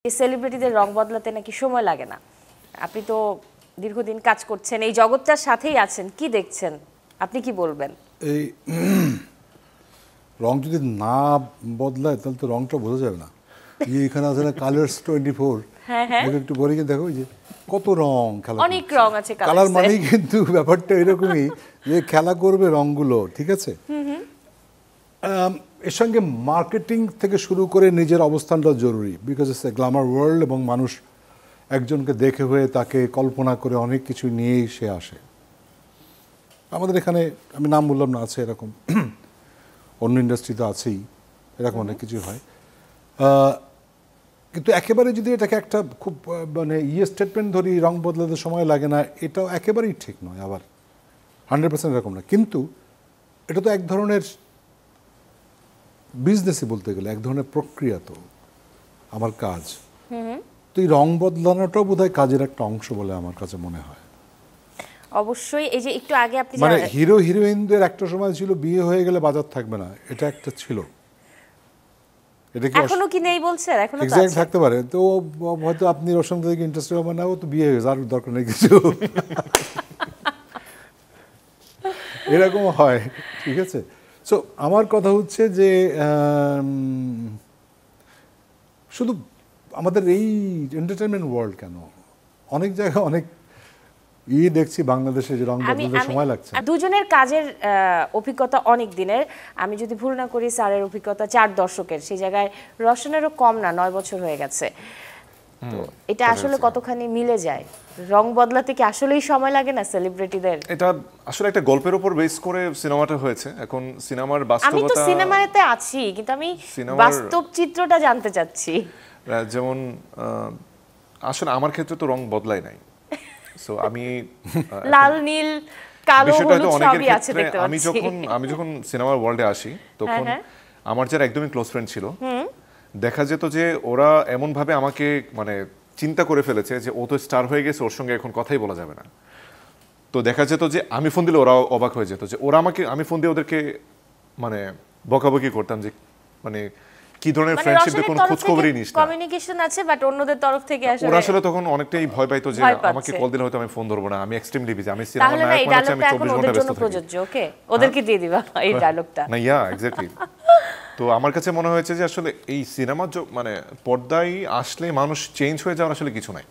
এই সেলিব্রিটিদের রং বদলাতে নাকি সময় লাগে না। আপনি তো দীর্ঘদিন কাজ করছেন, এই জগৎটার সাথেই আছেন, কি দেখছেন, আপনি কি বলবেন? এই রং যদি না বদলায় তাহলে তো রংটা বোঝা যাবে না। এখানে আছে না কালার্স 24, একটু পরে কিন্তু দেখো যে কত রং খেলা, অনেক রং আছে কালার মানেই কিন্তু ব্যাপারটা এরকমই যে খেলা করবে রংগুলো, ঠিক আছে। এর সঙ্গে মার্কেটিং থেকে শুরু করে নিজের অবস্থানটা জরুরি, because it's a Glamour world, এবং মানুষ একজনকে দেখে হয়ে তাকে কল্পনা করে অনেক কিছু নিয়েই সে আসে। আমাদের এখানে আমি নাম বললাম না, আছে এরকম, অন্য ইন্ডাস্ট্রিতে আছেই এরকম অনেক কিছু হয়। কিন্তু একেবারে যদি এটাকে একটা খুব মানে স্টেটমেন্ট ধরি রং বদলাতে সময় লাগে না, এটাও একেবারেই ঠিক নয়, আবার 100% এরকম না। কিন্তু এটা তো এক ধরনের বিজনেসই বলতে গেলে, এক ধরনের প্রক্রিয়া। তো আমার কাজ তো এই রং বদলানোটাও বোধহয় কাজের একটা অংশ বলে আমার কাছে মনে হয়। অবশ্যই। এই যে একটু আগে আপনি মানে হিরো হিরোইনদের একটা সময় ছিল বিয়ে হয়ে গেলে বাজার থাকবে না, এটা একটা ছিল। এটা কি এখনো কি নেই বলছেন? এখনো তো এক্স্যাক্ট থাকতে পারে। তো হয়তো আপনি ওর সঙ্গে থেকে ইন্টারেস্টেড হবেন না, ও তো বিয়ে হয়ে গেছে, আর দরকার নেই কিছু, এরকম হয়, ঠিক আছে। সো আমার কথা হচ্ছে যে শুধু আমাদের এই এন্টারটেনমেন্ট ওয়ার্ল্ড কেন, অনেক জায়গায় অনেক দেখছি বাংলাদেশে যে রং বদলাতে সময় লাগছে। দুজনের কাজের অভিজ্ঞতা অনেক দিনের। আমি যদি ভুল না করি স্যারের অভিজ্ঞতা 4 দশকের, সেই জায়গায় রওশনেরও কম না, 9 বছর হয়ে গেছে। তো এটা আসলে কতখানি মিলে যায়? রং বদলাতে কি আসলেই সময় লাগে না সেলিব্রিটিদের? এটা আসলে একটা গল্পের উপর বেস করে সিনেমাটা হয়েছে। এখন সিনেমার বাস্তবতা, আমি তো সিনেমাতে আছি, কিন্তু আমি বাস্তব চিত্রটা জানতে চাচ্ছি। যেমন আসলে আমার ক্ষেত্রে তো রং বদলাই নাই। সো আমি লাল নীল কালো হলুদ সবই আছে দেখতে পাচ্ছি। আমি যখন সিনেমার ওয়ার্ল্ডে আসি, তখন আমার যারা একদমই ক্লোজ ফ্রেন্ড ছিল, দেখা যেত যে ওরা এমন ভাবে আমাকে মানে চিন্তা করে ফেলেছে যে ও তো স্টার হয়ে গেছে, ওর সঙ্গে এখন কথাই বলা যাবে না। তো দেখা যেত যে আমি ফোন দিলে ওরাও অবাক হয়ে যেত যে ওরা আমাকে, আমি ফোন দিয়ে ওদেরকে মানে বকাবকি করতাম যে মানে কি ধরনের ফ্রেন্ডশিপের কোনো খোঁজ খবরই নিস না। কমিউনিকেশন আছে বাট অন্যদের তরফ থেকে আসলে ওরা আসলে তখন অনেকটাই ভয় পাইতো যে আমাকে কল দিলে হয়তো আমি ফোন ধরবো না, আমি এক্সট্রিমলি বিজি, আমি সিনেমার নায়ক মানে আমি 24 ঘন্টা ব্যস্ত থাকি। প্রযোজ্য, ওকে, ওদেরকে দিয়ে দিবা এই ডায়লগটা। না, এক্স্যাক্টলি। তো আমার কাছে মনে হয়েছে যে আসলে এই সিনেমা মানে পর্দায় আসলে মানুষ চেঞ্জ হয়ে যাওয়ার আসলে কিছু নাই।